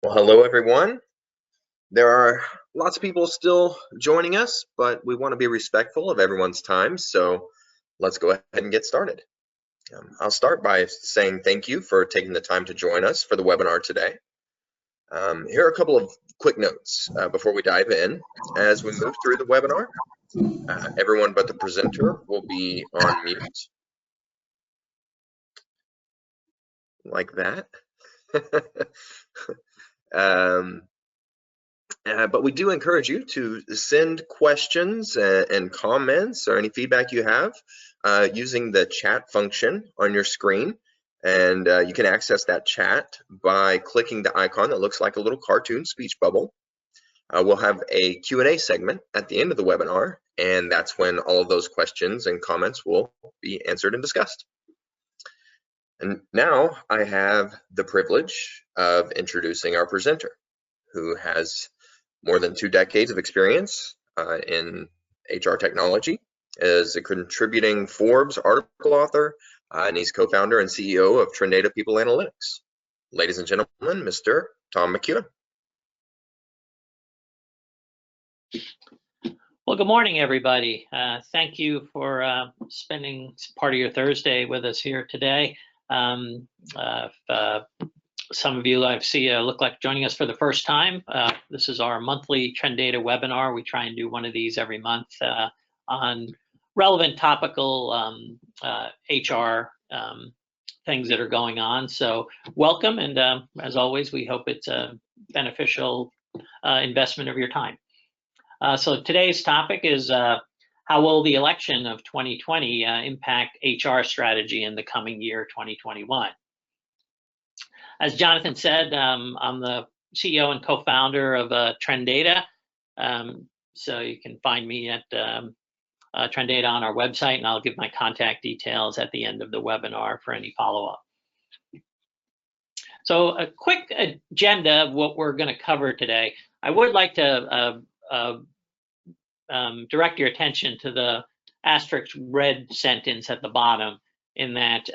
Well, hello everyone. There are lots of people still joining us, but we want to be respectful of everyone's time, so let's go ahead and get started. I'll start by saying thank you for taking the time to join us for the webinar today. Here are a couple of quick notes before we dive in. As we move through the webinar, everyone but the presenter will be on mute, like that. But we do encourage you to send questions and comments or any feedback you have using the chat function on your screen. And you can access that chat by clicking the icon that looks like a little cartoon speech bubble. We'll have a Q&A segment at the end of the webinar, and that's when all of those questions and comments will be answered and discussed. And now I have the privilege of introducing our presenter, who has more than 2 decades of experience in HR technology, is a contributing Forbes article author, and he's co-founder and CEO of TrenData People Analytics. Ladies and gentlemen, Mr. Tom McEwen. Well, good morning, everybody. Thank you for spending part of your Thursday with us here today. Some of you I see look like joining us for the first time. This is our monthly TrenData webinar. We try and do one of these every month on relevant topical HR things that are going on. So welcome, and as always, we hope it's a beneficial investment of your time. So today's topic is how will the election of 2020 impact HR strategy in the coming year, 2021? As Jonathan said, I'm the CEO and co-founder of TrenData. So you can find me at TrenData on our website, and I'll give my contact details at the end of the webinar for any follow-up. So a quick agenda of what we're going to cover today. I would like to direct your attention to the asterisk red sentence at the bottom, in that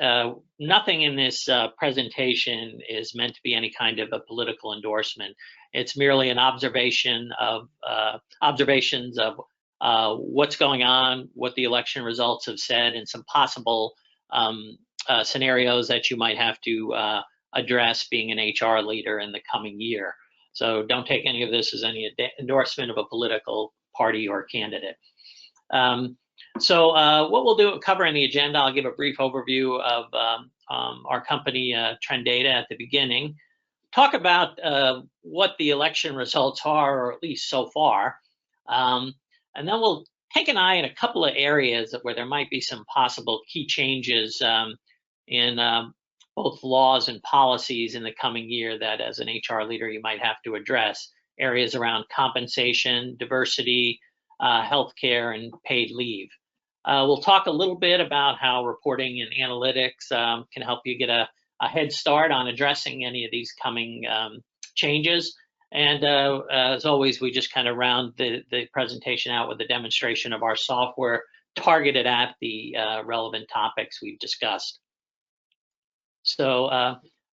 nothing in this presentation is meant to be any kind of a political endorsement. It's merely an observation of observations of what's going on, what the election results have said, and some possible scenarios that you might have to address being an HR leader in the coming year. So don't take any of this as any endorsement of a political party or candidate. So what we'll do, cover in the agenda, I'll give a brief overview of our company, TrenData, at the beginning, talk about what the election results are, or at least so far, and then we'll take an eye in a couple of areas where there might be some possible key changes in both laws and policies in the coming year that as an HR leader you might have to address, areas around compensation, diversity, healthcare, and paid leave. We'll talk a little bit about how reporting and analytics can help you get a head start on addressing any of these coming changes. And as always, we just kind of round the presentation out with a demonstration of our software targeted at the relevant topics we've discussed. So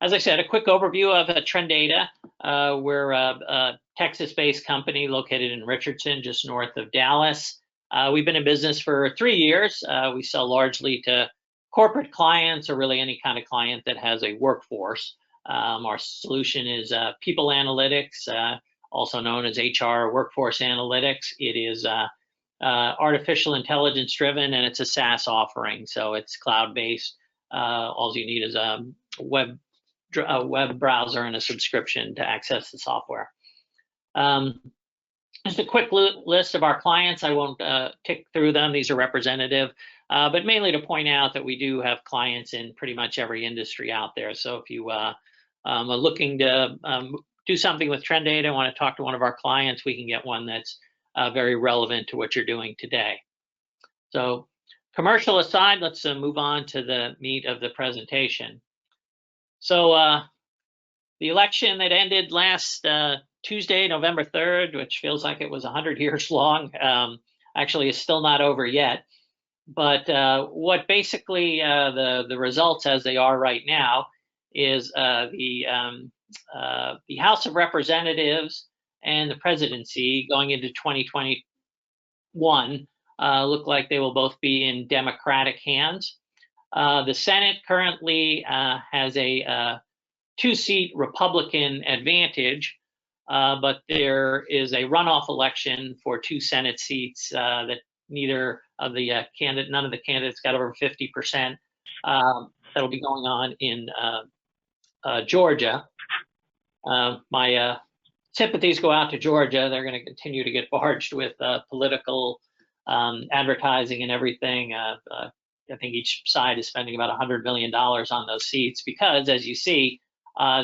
as I said, a quick overview of TrenData. We're a Texas-based company located in Richardson, just north of Dallas. We've been in business for 3 years. We sell largely to corporate clients, or really any kind of client that has a workforce. Our solution is People Analytics, also known as HR Workforce Analytics. It is artificial intelligence driven, and it's a SaaS offering, so it's cloud-based. All you need is a web browser and a subscription to access the software. Just a quick list of our clients. I won't tick through them. These are representative, but mainly to point out that we do have clients in pretty much every industry out there. So if you are looking to do something with TrenData, want to talk to one of our clients, we can get one that's very relevant to what you're doing today. So commercial aside, let's move on to the meat of the presentation. So the election that ended last Tuesday, November 3rd, which feels like it was 100 years long, actually is still not over yet. But what basically the results as they are right now is the the House of Representatives and the presidency going into 2021 look like they will both be in Democratic hands. The Senate currently has a 2-seat Republican advantage, but there is a runoff election for 2 Senate seats that none of the candidates got over 50%. That'll be going on in Georgia. My sympathies go out to Georgia. They're going to continue to get barged with political advertising and everything. I think each side is spending about $100 million on those seats because, as you see,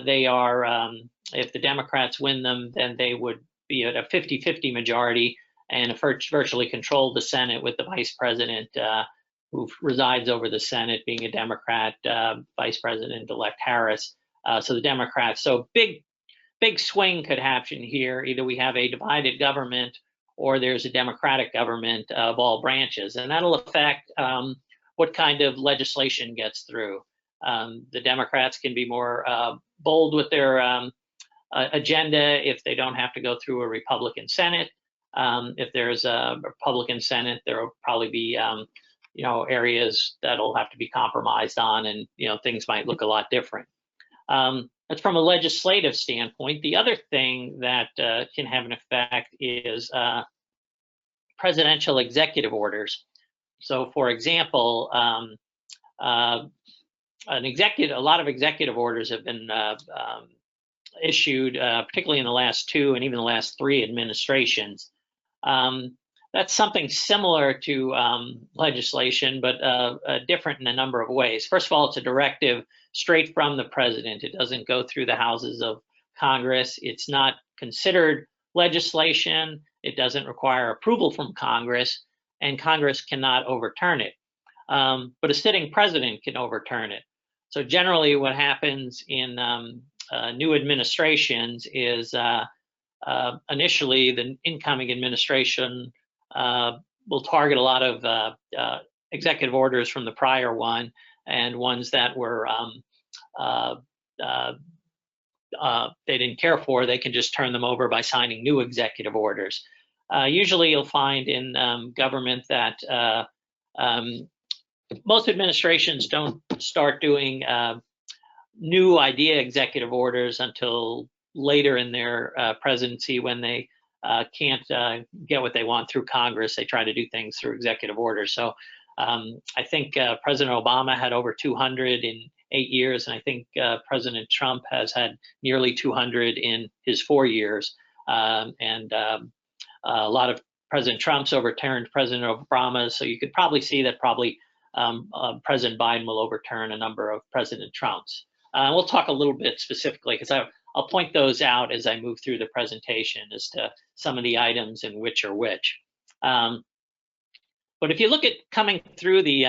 they are, if the Democrats win them, then they would be at a 50-50 majority and virtually control the Senate, with the vice president who resides over the Senate being a Democrat, Vice President-elect Harris. So the Democrats, so big swing could happen here. Either we have a divided government or there's a Democratic government of all branches, and that'll affect what kind of legislation gets through. The Democrats can be more bold with their agenda if they don't have to go through a Republican Senate. If there's a Republican Senate, there will probably be areas that'll have to be compromised on, and things might look a lot different. That's from a legislative standpoint. The other thing that can have an effect is presidential executive orders. So, for example, a lot of executive orders have been issued, particularly in the last 2 and even the last 3 administrations. That's something similar to legislation, but different in a number of ways. First of all, it's a directive straight from the president. It doesn't go through the houses of Congress. It's not considered legislation. It doesn't require approval from Congress, and Congress cannot overturn it. But a sitting president can overturn it. So generally what happens in new administrations is initially the incoming administration will target a lot of executive orders from the prior one, and ones that were they didn't care for, they can just turn them over by signing new executive orders. Usually you'll find in government that most administrations don't start doing new idea executive orders until later in their presidency, when they can't get what they want through Congress. They try to do things through executive orders. So I think President Obama had over 200 in 8 years, and I think President Trump has had nearly 200 in his 4 years. And a lot of President Trump's overturned President Obama's, so you could probably see that President Biden will overturn a number of President Trump's. We'll talk a little bit specifically, because I'll point those out as I move through the presentation as to some of the items and which are which. But if you look at coming through the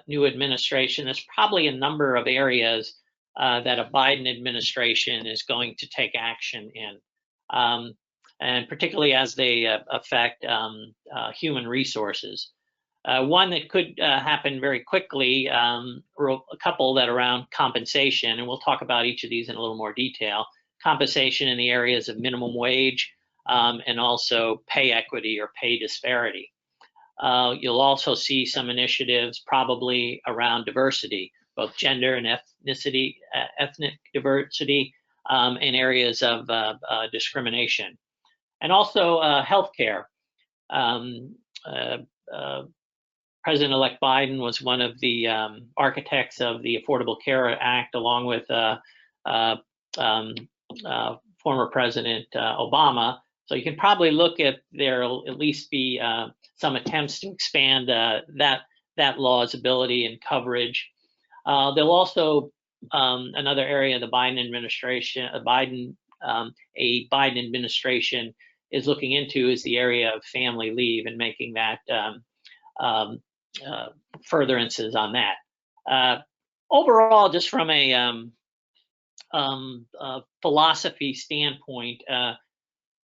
new administration, there's probably a number of areas that a Biden administration is going to take action in, and particularly as they affect human resources. One that could happen very quickly, a couple that are around compensation, and we'll talk about each of these in a little more detail. Compensation in the areas of minimum wage and also pay equity or pay disparity. You'll also see some initiatives probably around diversity, both gender and ethnic diversity, in areas of discrimination. And also healthcare. President-elect Biden was one of the architects of the Affordable Care Act, along with former President Obama. So you can probably look at there'll at least be some attempts to expand that law's ability and coverage. There'll also another area the Biden administration, a Biden administration is looking into is the area of family leave and making that furtherances on that. Overall, just from a philosophy standpoint,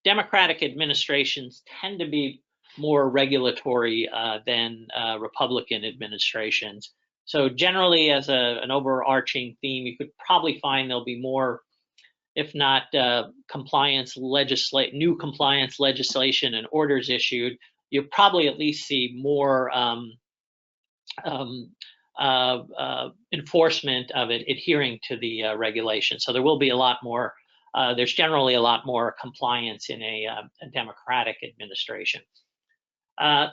Democratic administrations tend to be more regulatory than Republican administrations. So generally, as an overarching theme, you could probably find there'll be more if not new compliance legislation and orders issued, you'll probably at least see more enforcement of it adhering to the regulation. So there will be a lot more, there's generally a lot more compliance in a democratic administration.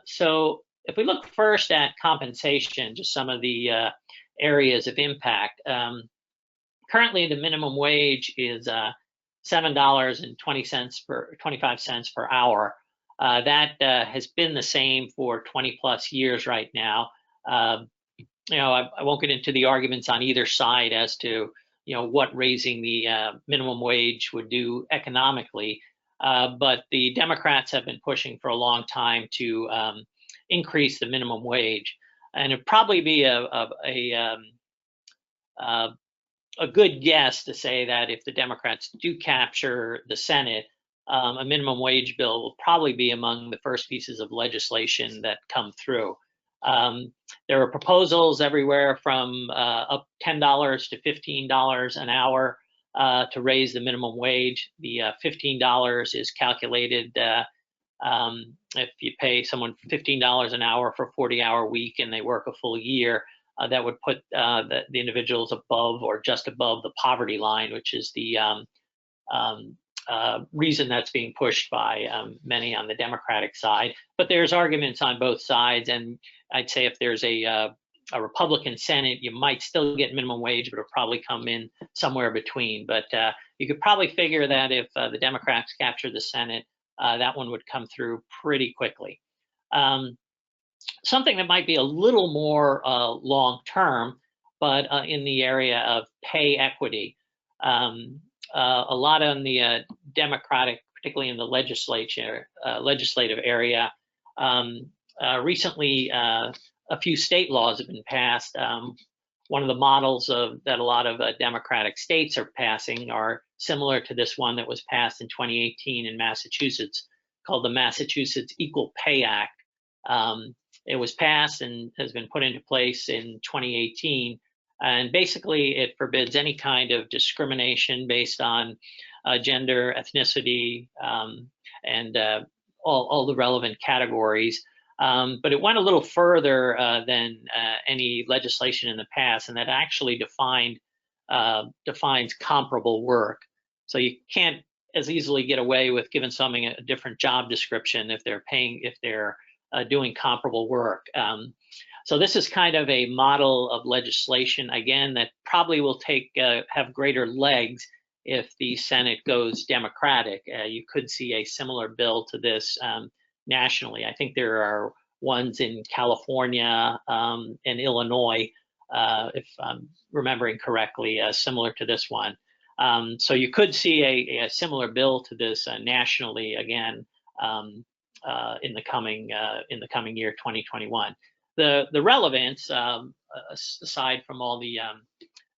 So if we look first at compensation, just some of the areas of impact. Currently, the minimum wage is $7.25 per hour. That has been the same for 20 plus years right now. I won't get into the arguments on either side as to what raising the minimum wage would do economically, but the Democrats have been pushing for a long time to increase the minimum wage, and it'd probably be a good guess to say that if the Democrats do capture the Senate, a minimum wage bill will probably be among the first pieces of legislation that come through. There are proposals everywhere from up $10 to $15 an hour to raise the minimum wage. The $15 is calculated if you pay someone $15 an hour for a 40-hour week and they work a full year, that would put the individuals above or just above the poverty line, which is the reason that's being pushed by many on the Democratic side. But there's arguments on both sides, and I'd say if there's a Republican Senate, you might still get minimum wage, but it'll probably come in somewhere between. But you could probably figure that if the Democrats capture the Senate, that one would come through pretty quickly. Something that might be a little more long-term, but in the area of pay equity. A lot on the Democratic, particularly in the legislative area. Recently, a few state laws have been passed. One of the models that a lot of Democratic states are passing are similar to this one that was passed in 2018 in Massachusetts, called the Massachusetts Equal Pay Act. It was passed and has been put into place in 2018. And basically, it forbids any kind of discrimination based on gender, ethnicity, and all the relevant categories. But it went a little further than any legislation in the past, and that actually defines comparable work. So you can't as easily get away with giving something a different job description if they're doing comparable work. So this is kind of a model of legislation, again, that probably will have greater legs if the Senate goes Democratic. You could see a similar bill to this nationally. I think there are ones in California and Illinois, if I'm remembering correctly, similar to this one. So you could see a similar bill to this nationally again in the coming year, 2021. The relevance, aside from all the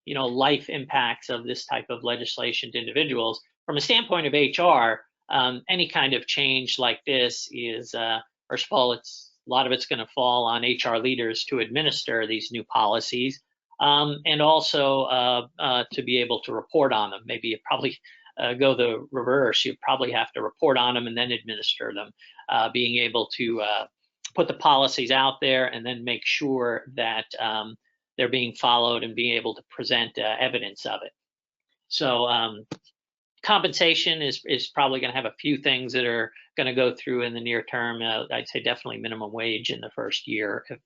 life impacts of this type of legislation to individuals, from a standpoint of HR, any kind of change like this is, first of all, a lot of it's going to fall on HR leaders to administer these new policies, and also to be able to report on them. Maybe you probably go the reverse. You probably have to report on them and then administer them. Being able to put the policies out there and then make sure that they're being followed and being able to present evidence of it. So compensation is probably going to have a few things that are going to go through in the near term. I'd say definitely minimum wage in the first year, if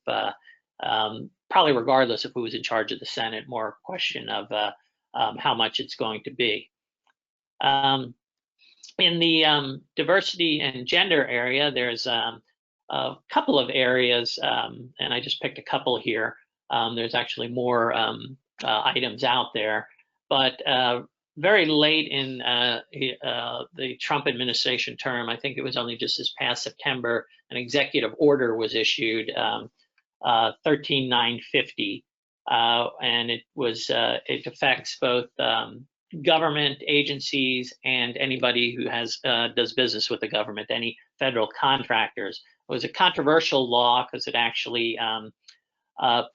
probably regardless of who was in charge of the Senate, more a question of how much it's going to be. In the diversity and gender area, there's a couple of areas, and I just picked a couple here. There's actually more items out there, but very late in the Trump administration term, I think it was only just this past September, an executive order was issued, 13950, and it affects both government agencies and anybody who does business with the government, any federal contractors. It was a controversial law because it actually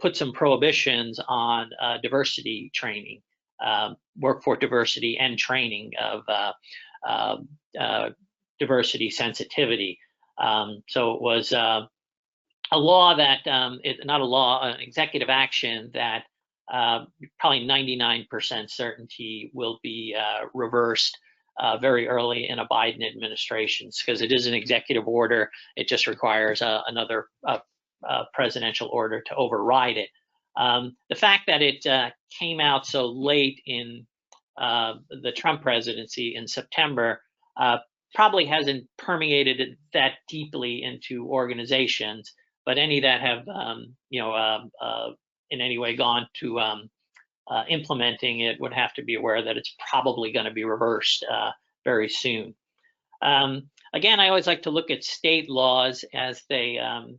put some prohibitions on diversity training. workforce diversity and training of diversity sensitivity. So it was a law that, not a law, an executive action that probably 99% certainty will be reversed very early in a Biden administration, because it is an executive order. It just requires another presidential order to override it. The fact that it came out so late in the Trump presidency in September probably hasn't permeated that deeply into organizations, but any that have, in any way gone to implementing it would have to be aware that it's probably going to be reversed very soon. Again, I always like to look at state laws as they,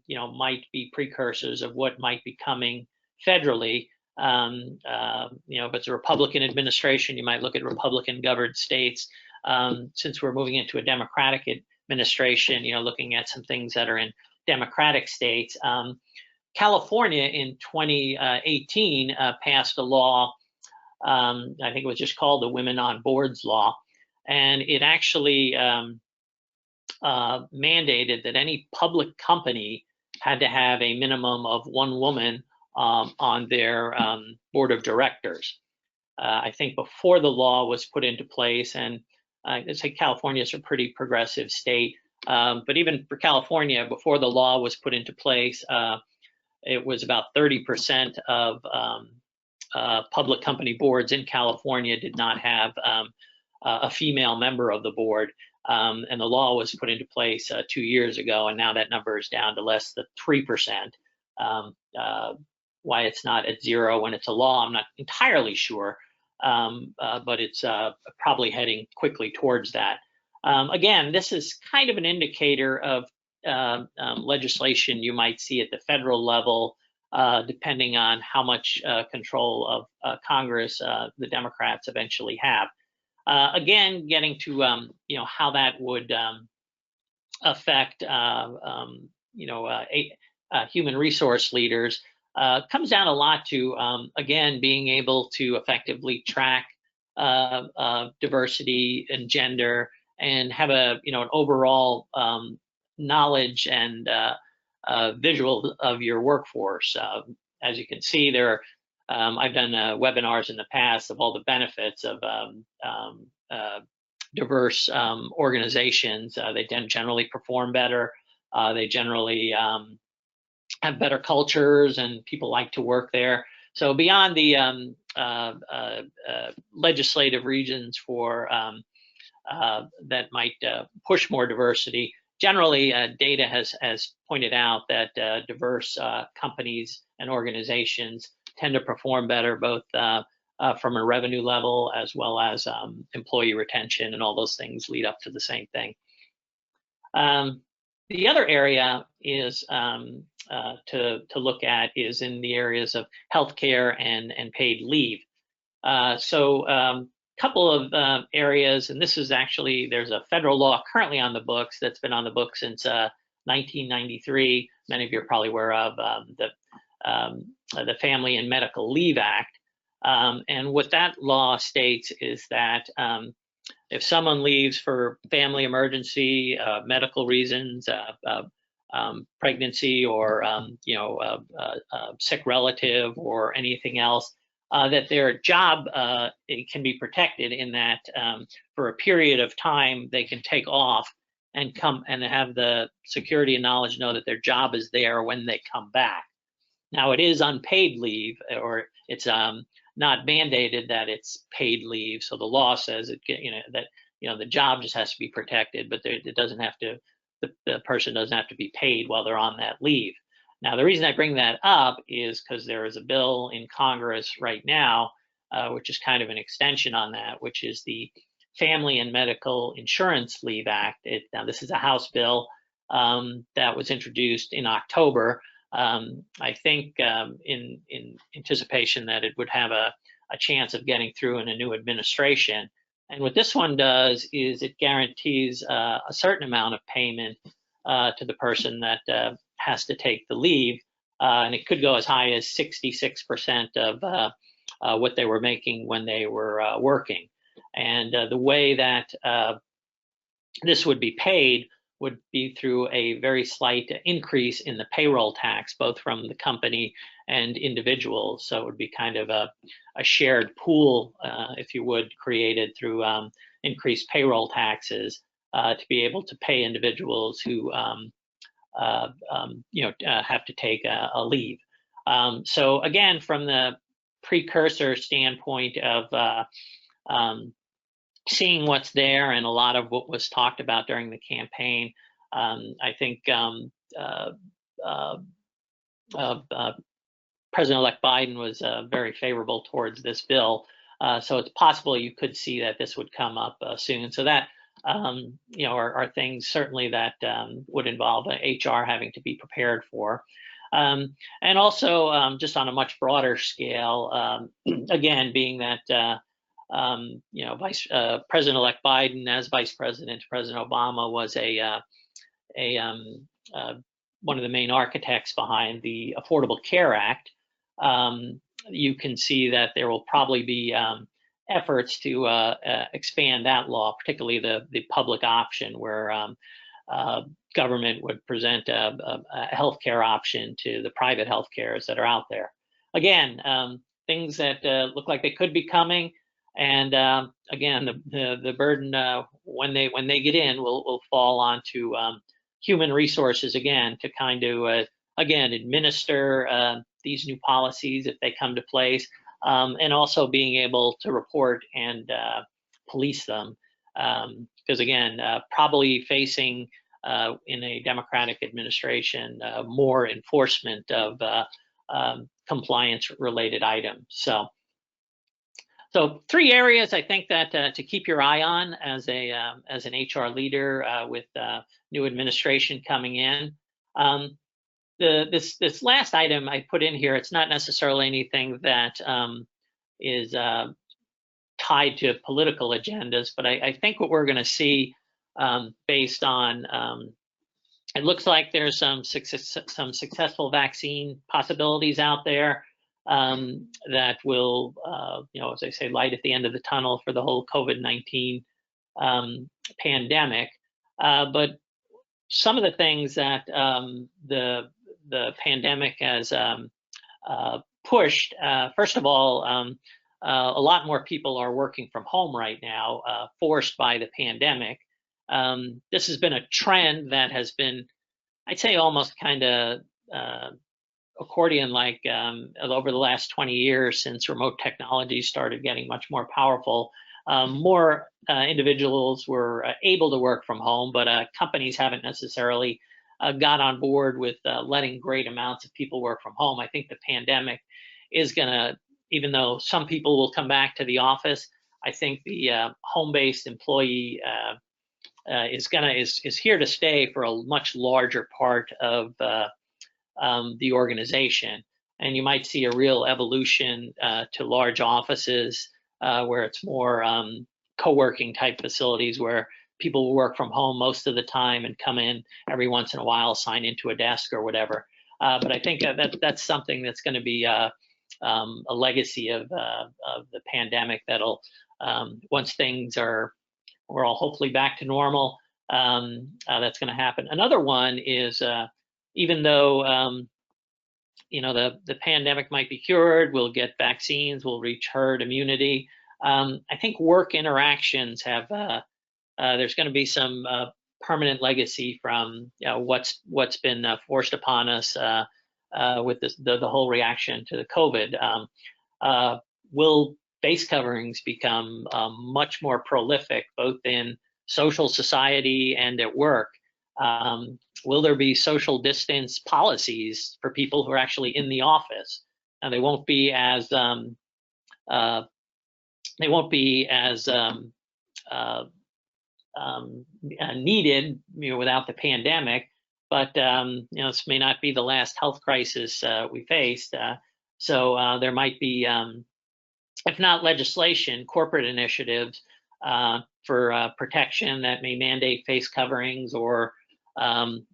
might be precursors of what might be coming federally. If it's a Republican administration, you might look at Republican-governed states. Since we're moving into a Democratic administration, looking at some things that are in Democratic states. California in 2018 passed a law, I think it was just called the Women on Boards Law, and it actually mandated that any public company had to have a minimum of one woman on their board of directors. I think before the law was put into place, and I'd say California is a pretty progressive state, but even for California, before the law was put into place, it was about 30% of public company boards in California did not have a female member of the board. And the law was put into place 2 years ago, and now that number is down to less than 3%. Why it's not at zero when it's a law, I'm not entirely sure, but it's probably heading quickly towards that. Again, this is kind of an indicator of legislation you might see at the federal level, depending on how much control of Congress the Democrats eventually have. Again, getting to how that would affect human resource leaders comes down a lot to again being able to effectively track diversity and gender and have an overall knowledge and visual of your workforce. As you can see, there I've done webinars in the past of all the benefits of diverse organizations. They generally perform better. They generally have better cultures, and people like to work there. So beyond the legislative reasons for that might push more diversity, generally data has pointed out that diverse companies and organizations tend to perform better, both from a revenue level as well as employee retention, and all those things lead up to the same thing. The other area is to look at is in the areas of healthcare and paid leave. Couple of areas, and this is actually, there's a federal law currently on the books that's been on the books since 1993. Many of you are probably aware of the Family and Medical Leave Act. And what that law states is that if someone leaves for family emergency, medical reasons, pregnancy, or sick relative, or anything else, that their job it can be protected in that for a period of time they can take off and come and have the security and knowledge know that their job is there when they come back. Now, it is unpaid leave, or it's not mandated that it's paid leave. So the law says that the job just has to be protected, but it doesn't have to. The person doesn't have to be paid while they're on that leave. Now, the reason I bring that up is because there is a bill in Congress right now, which is kind of an extension on that, which is the Family and Medical Insurance Leave Act. Now, this is a House bill that was introduced in October. I think in anticipation that it would have a chance of getting through in a new administration. And what this one does is it guarantees a certain amount of payment to the person that has to take the leave, and it could go as high as 66% what they were making when they were working. And the way that this would be paid would be through a very slight increase in the payroll tax, both from the company and individuals. So it would be kind of a shared pool, if you would, created through increased payroll taxes to be able to pay individuals who have to take a leave. So again, from the precursor standpoint of seeing what's there and a lot of what was talked about during the campaign, I think President-elect Biden was very favorable towards this bill. So it's possible you could see that this would come up soon. So that are things certainly that would involve HR having to be prepared for. And also just on a much broader scale, again, being that President-elect Biden, as Vice President, President Obama was one of the main architects behind the Affordable Care Act. You can see that there will probably be efforts to expand that law, particularly the public option, where government would present a healthcare option to the private healthcares that are out there. Again, things that look like they could be coming. And again, the burden when they get in will fall onto human resources again to kind of again administer these new policies if they come to place, and also being able to report and police them, because again, probably facing in a Democratic administration more enforcement of compliance related items. So 3 areas I think that to keep your eye on as an HR leader with new administration coming in. This last item I put in here, it's not necessarily anything that is tied to political agendas, but I think what we're going to see based on it looks like there's some successful vaccine possibilities out there. That will, as I say, light at the end of the tunnel for the whole COVID-19 pandemic. But some of the things that the pandemic has pushed, first of all, a lot more people are working from home right now, forced by the pandemic. This has been a trend that has been, I'd say, almost kind of accordion-like over the last 20 years since remote technology started getting much more powerful. More individuals were able to work from home, but companies haven't necessarily got on board with letting great amounts of people work from home. I think the pandemic is going to, even though some people will come back to the office, I think the home-based employee is here to stay for a much larger part of the organization. And you might see a real evolution to large offices where it's more co-working type facilities where people will work from home most of the time and come in every once in a while, sign into a desk or whatever. But I think that's something that's going to be a legacy of the pandemic that'll, once things we're all hopefully back to normal, that's going to happen. Another one is even though the pandemic might be cured, we'll get vaccines, we'll reach herd immunity. I think work interactions have there's going to be some permanent legacy from what's been forced upon us with the whole reaction to the COVID. Will face coverings become much more prolific, both in social society and at work? Will there be social distance policies for people who are actually in the office? And they won't be as needed, without the pandemic. But this may not be the last health crisis we faced. So there might be, if not legislation, corporate initiatives for protection that may mandate face coverings or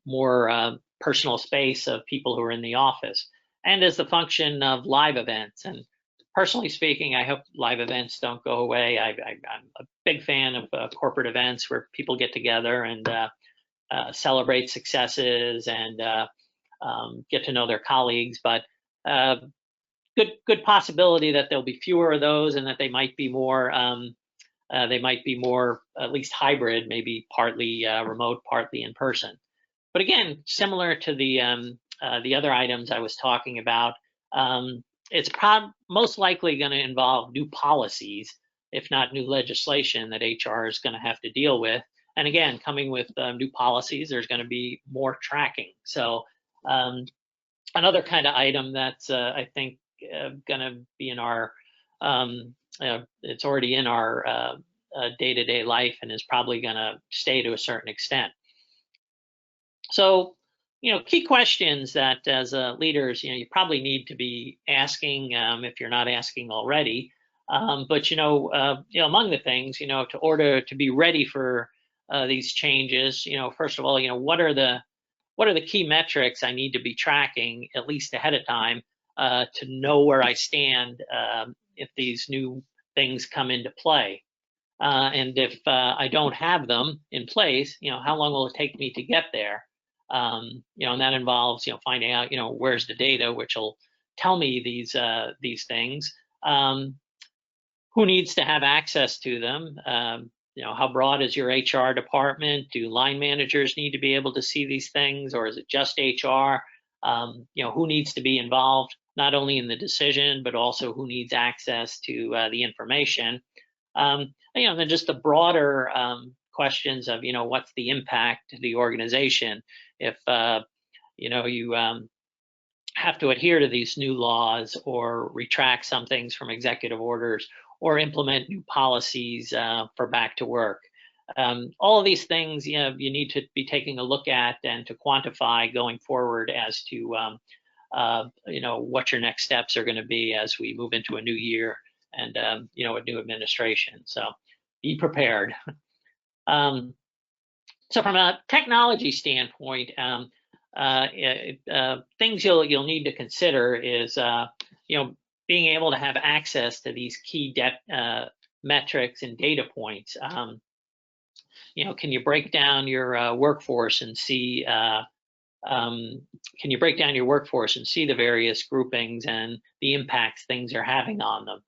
more personal space of people who are in the office, and as the function of live events. And Personally speaking, I hope live events don't go away. I'm a big fan of corporate events where people get together and celebrate successes and get to know their colleagues. But good possibility that there'll be fewer of those, and that they might be more at least hybrid, maybe partly remote, partly in person. But again, similar to the other items I was talking about, it's most likely going to involve new policies, if not new legislation, that HR is going to have to deal with. And again, coming with new policies, there's going to be more tracking. So another kind of item that's I think going to be in our it's already in our day-to-day life and is probably going to stay to a certain extent. So, key questions that as leaders, you probably need to be asking if you're not asking already. But among the things, to order to be ready for these changes, first of all, what are the key metrics I need to be tracking at least ahead of time to know where I stand if these new things come into play. And if I don't have them in place, how long will it take me to get there? And that involves, finding out, where's the data, which will tell me these things. Who needs to have access to them? How broad is your HR department? Do line managers need to be able to see these things, or is it just HR? Who needs to be involved, not only in the decision, but also who needs access to the information? Then just the broader questions of, what's the impact to the organization if, you have to adhere to these new laws or retract some things from executive orders or implement new policies for back to work. All of these things, you need to be taking a look at and to quantify going forward as to, what your next steps are going to be as we move into a new year and, a new administration. So be prepared. So from a technology standpoint, things you'll need to consider is, being able to have access to these key metrics and data points. Can you break down your workforce and see? Can you break down your workforce and see the various groupings and the impacts things are having on them?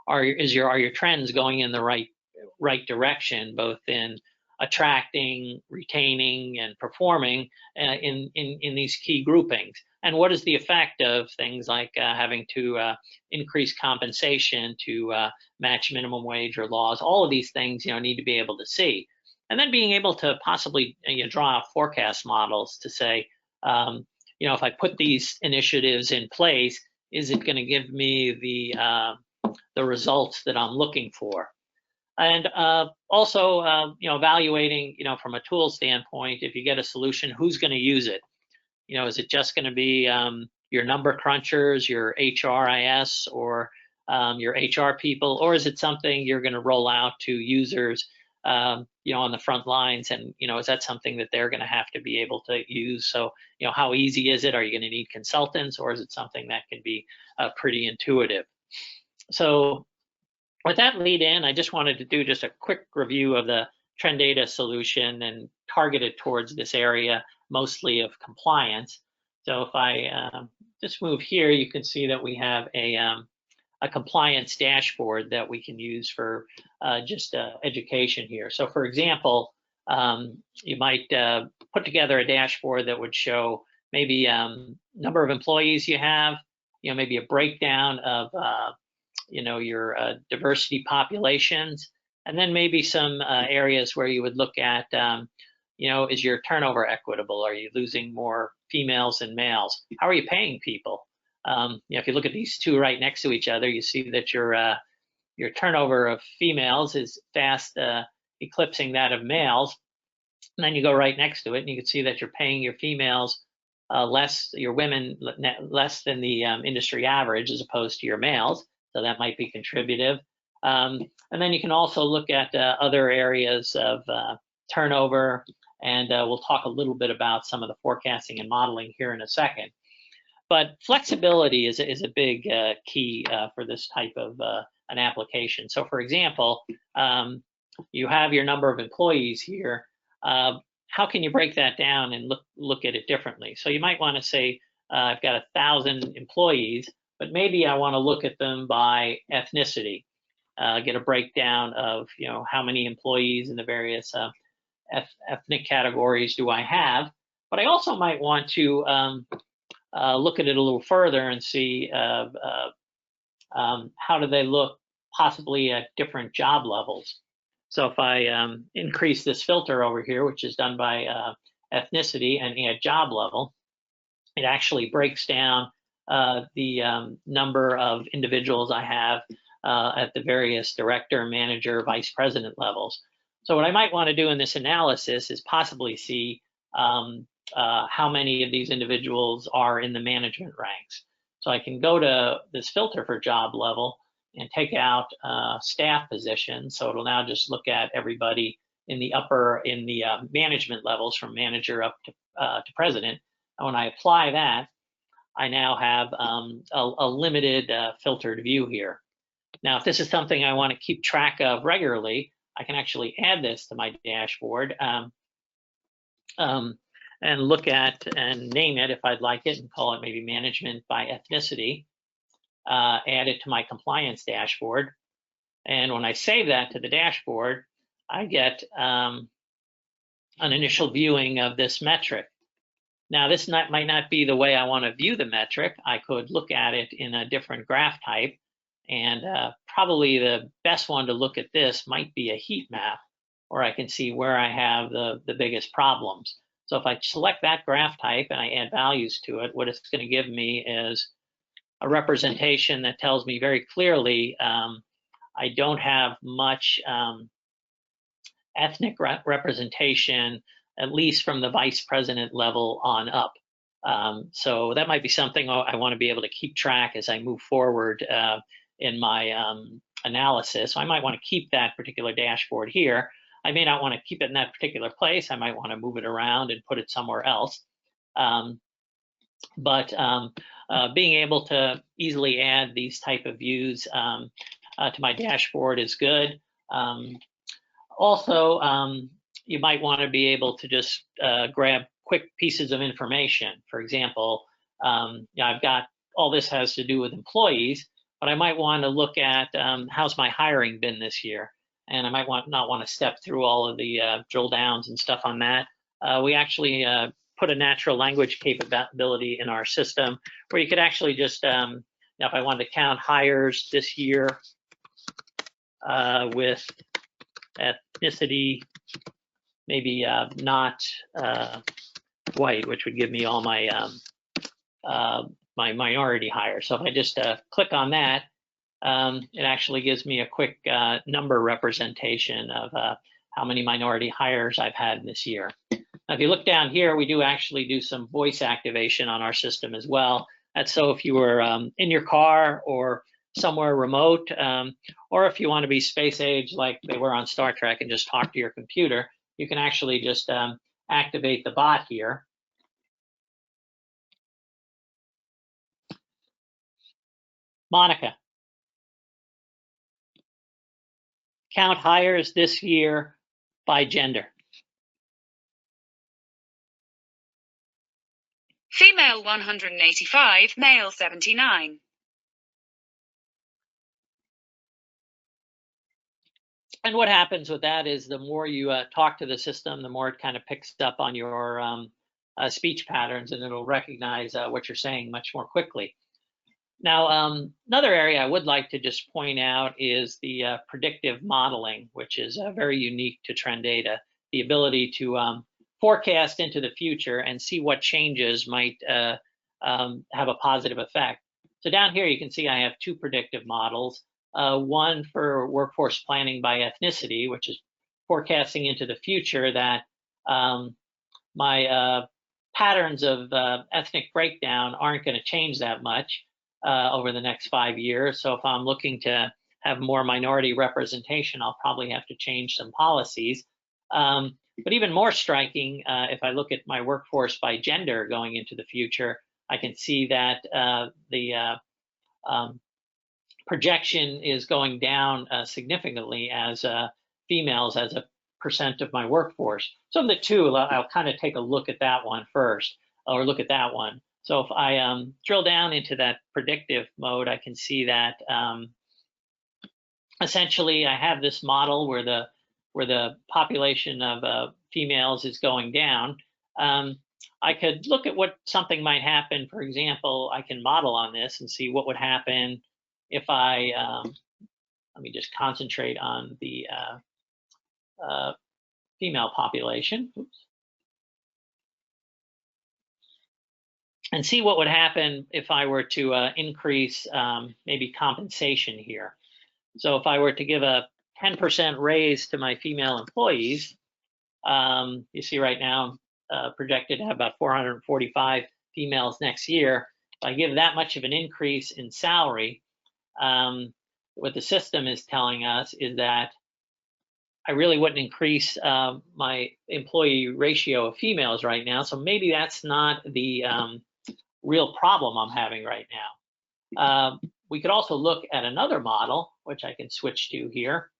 Are your trends going in the right direction, both in attracting, retaining, and performing in these key groupings? And what is the effect of things like having to increase compensation to match minimum wage or laws? All of these things, need to be able to see. And then being able to possibly draw out forecast models to say, if I put these initiatives in place, is it going to give me the results that I'm looking for? And also, evaluating, from a tool standpoint, if you get a solution, who's going to use it? Is it just going to be your number crunchers, your HRIS, or your HR people, or is it something you're going to roll out to users, on the front lines? And, is that something that they're going to have to be able to use? So, how easy is it? Are you going to need consultants, or is it something that can be pretty intuitive? So with that lead in, I just wanted to do just a quick review of the TrenData solution and targeted towards this area, mostly of compliance. So if I just move here, you can see that we have a compliance dashboard that we can use for just education here. So for example, you might put together a dashboard that would show maybe number of employees you have, maybe a breakdown of your diversity populations, and then maybe some areas where you would look at, is your turnover equitable? Are you losing more females than males? How are you paying people? If you look at these two right next to each other, you see that your turnover of females is fast eclipsing that of males. And then you go right next to it, and you can see that you're paying your females less, your women less than the industry average as opposed to your males. So that might be contributive. And then you can also look at other areas of turnover, and we'll talk a little bit about some of the forecasting and modeling here in a second. But flexibility is a big key for this type of an application. So for example, you have your number of employees here. How can you break that down and look at it differently? So you might want to say, I've got 1,000 employees, but maybe I want to look at them by ethnicity, get a breakdown of how many employees in the various ethnic categories do I have. But I also might want to look at it a little further and see how do they look possibly at different job levels. So if I increase this filter over here, which is done by ethnicity, and add job level, it actually breaks down the number of individuals I have at the various director, manager, vice president levels. So what I might want to do in this analysis is possibly see how many of these individuals are in the management ranks. So I can go to this filter for job level and take out staff position. So it'll now just look at everybody in the management levels from manager up to president. And when I apply that, I now have a limited filtered view here. Now, if this is something I want to keep track of regularly, I can actually add this to my dashboard and look at and name it if I'd like it, and call it maybe management by ethnicity. Add it to my compliance dashboard. And when I save that to the dashboard, I get an initial viewing of this metric. Now, this might not be the way I want to view the metric. I could look at it in a different graph type. And probably the best one to look at this might be a heat map, where I can see where I have the biggest problems. So if I select that graph type and I add values to it, what it's going to give me is a representation that tells me very clearly I don't have much ethnic representation, at least from the vice president level on up. So that might be something I want to be able to keep track as I move forward in my analysis. So I might want to keep that particular dashboard here. I may not want to keep it in that particular place. I might want to move it around and put it somewhere else. But being able to easily add these type of views to my dashboard is good. Also, you might want to be able to just grab quick pieces of information. For example, I've got all this has to do with employees, but I might want to look at how's my hiring been this year. And I might not want to step through all of the drill downs and stuff on that. We actually put a natural language capability in our system where you could actually just, now if I wanted to count hires this year with ethnicity, maybe not white, which would give me all my my minority hires. So if I just click on that, it actually gives me a quick number representation of how many minority hires I've had this year. Now, if you look down here, we do actually do some voice activation on our system as well. That's so if you were in your car or somewhere remote, or if you want to be space age like they were on Star Trek and just talk to your computer, you can actually just activate the bot here. Monica, count hires this year by gender. Female 185, male 79. And what happens with that is the more you talk to the system, the more it kind of picks up on your speech patterns, and it'll recognize what you're saying much more quickly. Now, another area I would like to just point out is the predictive modeling, which is very unique to TrenData, the ability to forecast into the future and see what changes might have a positive effect. So down here, you can see I have two predictive models, one for workforce planning by ethnicity, which is forecasting into the future that my patterns of ethnic breakdown aren't going to change that much over the next 5 years. So if I'm looking to have more minority representation, I'll probably have to change some policies. But even more striking, if I look at my workforce by gender going into the future, I can see that the projection is going down significantly as females as a percent of my workforce. So of the two, I'll kind of take a look at that one first, or look at that one. So if I drill down into that predictive mode, I can see that essentially I have this model where the population of females is going down. I could look at what something might happen. For example, I can model on this and see what would happen if I, let me just concentrate on the female population. Oops. And see what would happen if I were to increase maybe compensation here. So if I were to give a 10% raise to my female employees, you see right now projected to have about 445 females next year. If I give that much of an increase in salary, what the system is telling us is that I really wouldn't increase my employee ratio of females right now. So maybe that's not the real problem I'm having right now. We could also look at another model, which I can switch to here,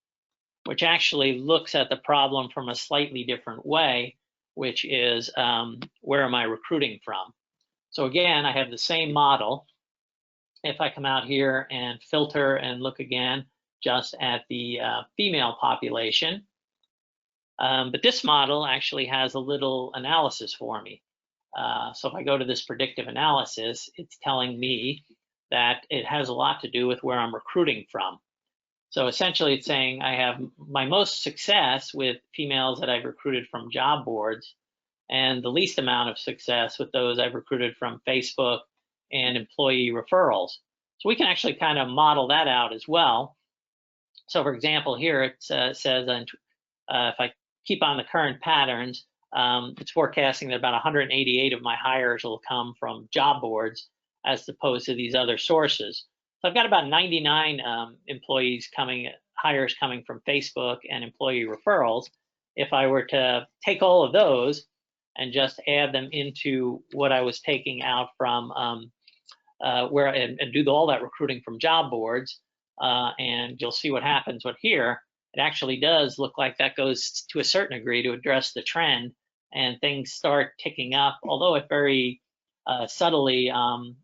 which actually looks at the problem from a slightly different way, which is where am I recruiting from? So again, I have the same model. If I come out here and filter and look again just at the female population, but this model actually has a little analysis for me. So if I go to this predictive analysis, it's telling me that it has a lot to do with where I'm recruiting from. So essentially it's saying I have my most success with females that I've recruited from job boards and the least amount of success with those I've recruited from Facebook and employee referrals. So we can actually kind of model that out as well. So for example, here it says if I keep on the current patterns, it's forecasting that about 188 of my hires will come from job boards as opposed to these other sources. So I've got about 99 hires coming from Facebook and employee referrals. If I were to take all of those and just add them into what I was taking out from and do all that recruiting from job boards, and you'll see what happens with here. It actually does look like that goes to a certain degree to address the trend, and things start ticking up, although it very subtly on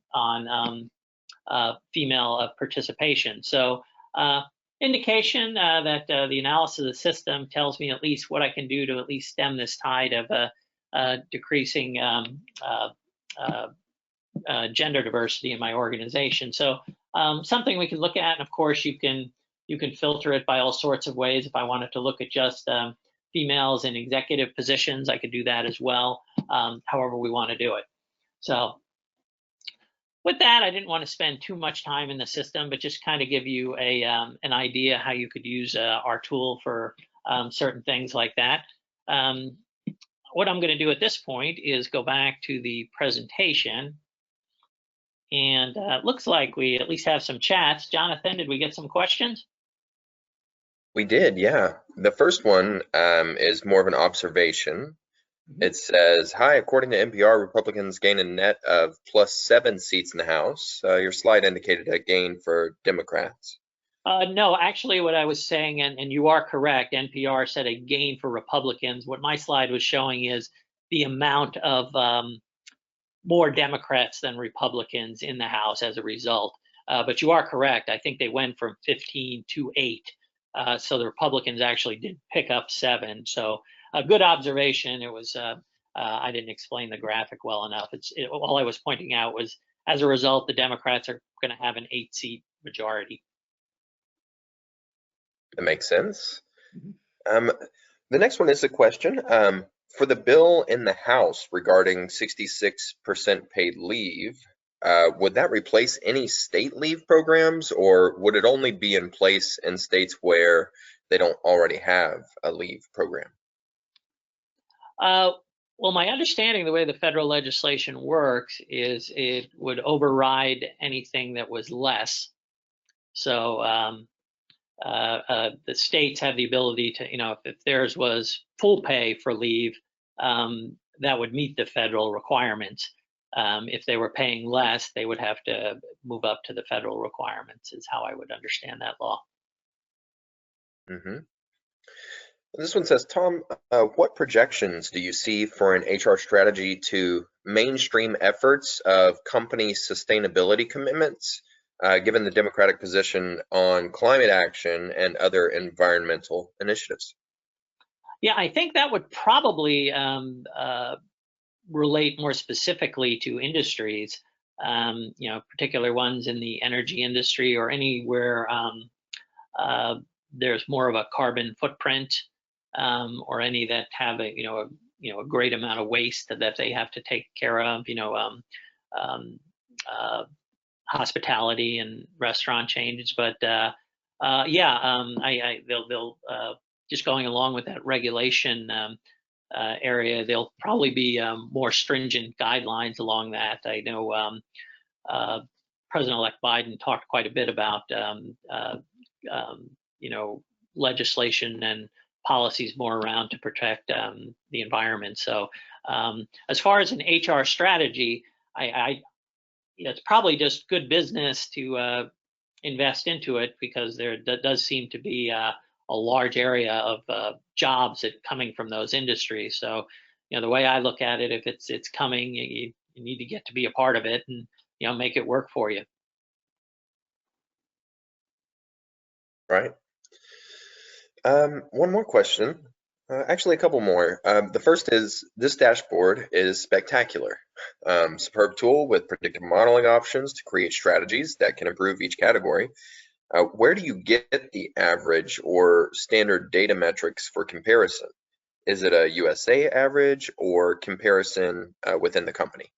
female participation. So indication that the analysis of the system tells me at least what I can do to at least stem this tide of decreasing gender diversity in my organization. So something we can look at, and of course you can filter it by all sorts of ways. If I wanted to look at just females in executive positions, I could do that as well, however we want to do it. So with that, I didn't want to spend too much time in the system, but just kind of give you an idea how you could use our tool for certain things like that. What I'm going to do at this point is go back to the presentation. And it looks like we at least have some chats. Jonathan, did we get some questions? We did, yeah. The first one is more of an observation. It says, hi, according to NPR, Republicans gain a net of +7 seats in the House. Your slide indicated a gain for Democrats. No, actually what I was saying, and you are correct, NPR said a gain for Republicans. What my slide was showing is the amount of more Democrats than Republicans in the House as a result. But you are correct. I think they went from 15 to 8. So the Republicans actually did pick up 7. So a good observation. It was, I didn't explain the graphic well enough. All I was pointing out was, as a result, the Democrats are going to have an 8-seat majority. That makes sense. The next one is a question. For the bill in the House regarding 66% paid leave, would that replace any state leave programs, or would it only be in place in states where they don't already have a leave program? Well, my understanding, the way the federal legislation works, is it would override anything that was less. So the states have the ability to, if theirs was full pay for leave, that would meet the federal requirements. If they were paying less, they would have to move up to the federal requirements, is how I would understand that law. Mm-hmm. This one says, Tom, what projections do you see for an HR strategy to mainstream efforts of company sustainability commitments, given the Democratic position on climate action and other environmental initiatives? Yeah, I think that would probably relate more specifically to industries, particular ones in the energy industry or anywhere there's more of a carbon footprint, or any that have a great amount of waste that they have to take care of. Hospitality and restaurant changes, but they'll just going along with that regulation area, there'll probably be more stringent guidelines along that. I know President-elect Biden talked quite a bit about legislation and policies more around to protect the environment. So as far as an HR strategy, it's probably just good business to invest into it, because there does seem to be a large area of jobs that coming from those industries. So, the way I look at it, if it's coming, you need to get to be a part of it and make it work for you. Right. One more question. Actually, a couple more. The first is, this dashboard is spectacular. Superb tool with predictive modeling options to create strategies that can improve each category. Where do you get the average or standard data metrics for comparison? Is it a USA average or comparison within the company?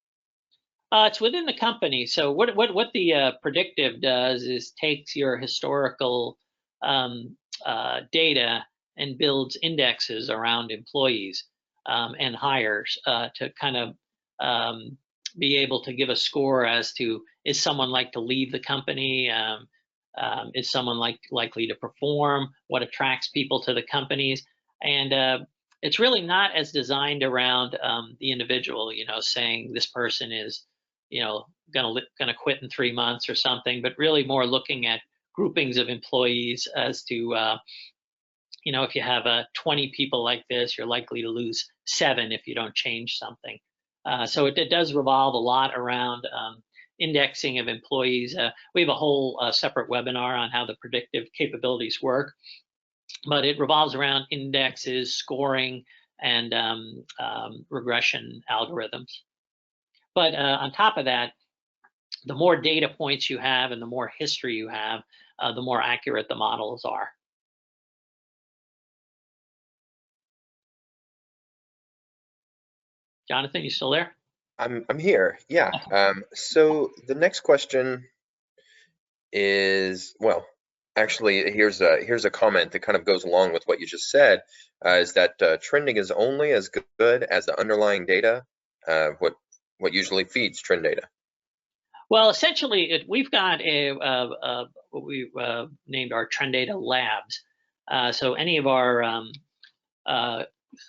It's within the company. So what the predictive does is takes your historical data and builds indexes around employees and hires to kind of be able to give a score as to, is someone like to leave the company? Is someone likely to perform? What attracts people to the companies? And it's really not as designed around the individual, saying this person is, gonna quit in 3 months or something, but really more looking at groupings of employees as to, if you have 20 people like this, you're likely to lose 7 if you don't change something. So it does revolve a lot around indexing of employees. We have a whole separate webinar on how the predictive capabilities work, but it revolves around indexes, scoring, and regression algorithms. But on top of that, the more data points you have and the more history you have, the more accurate the models are. Jonathan, you still there? I'm here. Yeah. So the next question is, well, actually, here's a comment that kind of goes along with what you just said. Is that trending is only as good as the underlying data? What usually feeds TrenData? Well, essentially, we've got what we named our TrenData labs. So any of our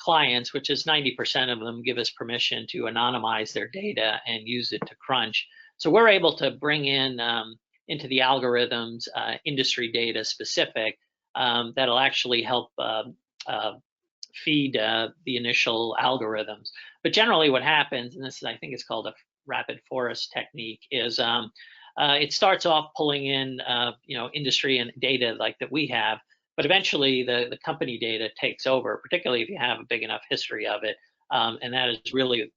clients, which is 90% of them, give us permission to anonymize their data and use it to crunch. So we're able to bring in into the algorithms industry data specific that'll actually help feed the initial algorithms. But generally what happens, and this is, I think it's called a rapid forest technique, is it starts off pulling in industry and data like that we have, but eventually the company data takes over, particularly if you have a big enough history of it, and that is really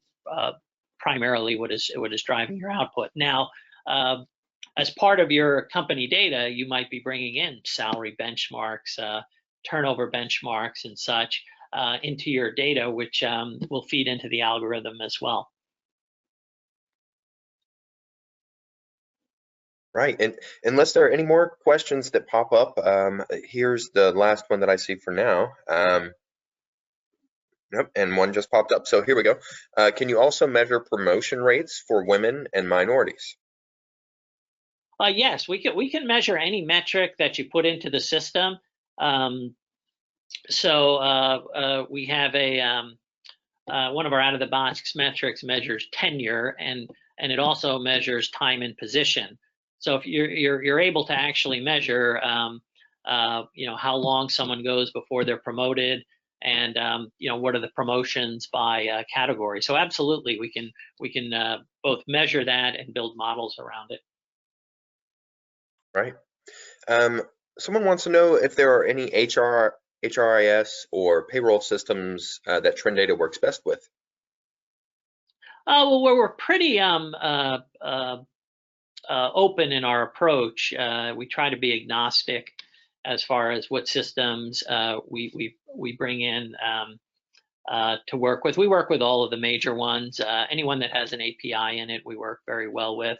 primarily what is driving your output. Now, as part of your company data, you might be bringing in salary benchmarks, turnover benchmarks, and such into your data, which will feed into the algorithm as well. Right, and unless there are any more questions that pop up, here's the last one that I see for now. Yep, and one just popped up, so here we go. Can you also measure promotion rates for women and minorities? Yes, we can measure any metric that you put into the system. So we have one of our out-of-the-box metrics measures tenure, and it also measures time and position. So if you're able to actually measure, how long someone goes before they're promoted, and what are the promotions by category. So absolutely, we can both measure that and build models around it. Right. Someone wants to know if there are any HRIS or payroll systems that TrenData works best with. Well, we're pretty open in our approach. We try to be agnostic as far as what systems we bring in to work with. We work with all of the major ones. Anyone that has an API in it, we work very well with.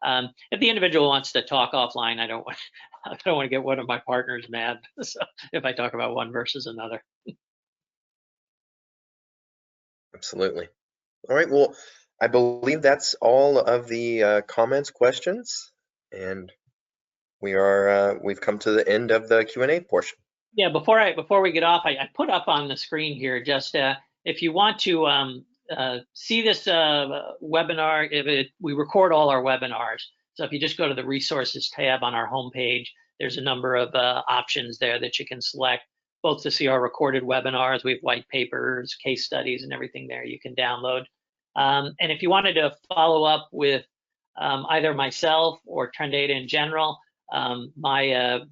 If the individual wants to talk offline, I don't want to get one of my partners mad so if I talk about one versus another. Absolutely. All right. Well, I believe that's all of the comments, questions, and we've come to the end of the Q&A portion. Yeah. Before we get off, I put up on the screen here just if you want to see this webinar, we record all our webinars. So if you just go to the resources tab on our homepage, there's a number of options there that you can select, both to see our recorded webinars. We have white papers, case studies, and everything there you can download. And if you wanted to follow up with either myself or TrenData in general,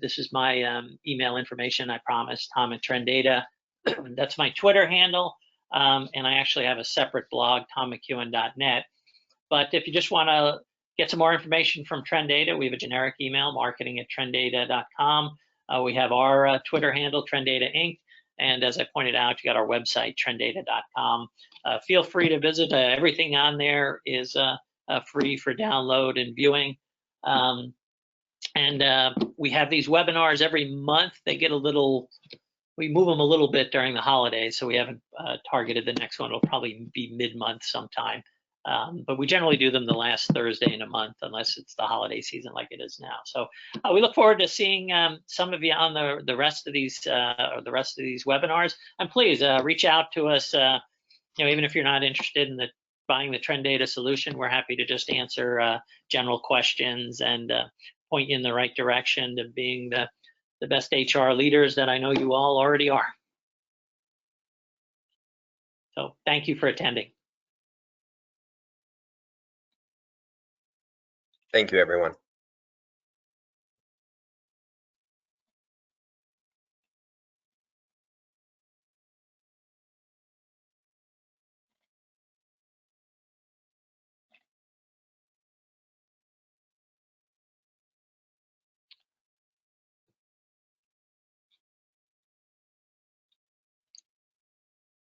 this is my email information, I promise, Tom@TrenData. That's my Twitter handle. And I actually have a separate blog, tommckeown.net. But if you just want to get some more information from TrenData, we have a generic email, marketing@trendata.com. We have our Twitter handle, TrenData Inc. And as I pointed out, you got our website, TrenData.com. Feel free to visit. Everything on there is free for download and viewing. And we have these webinars every month. They get we move them a little bit during the holidays, so we haven't targeted the next one. It'll probably be mid-month sometime. But we generally do them the last Thursday in a month, unless it's the holiday season like it is now. So we look forward to seeing some of you on the rest of these webinars. And please reach out to us. Even if you're not interested in buying the TrenData solution, we're happy to just answer general questions and point you in the right direction to being the best HR leaders that I know you all already are. So thank you for attending. Thank you, everyone.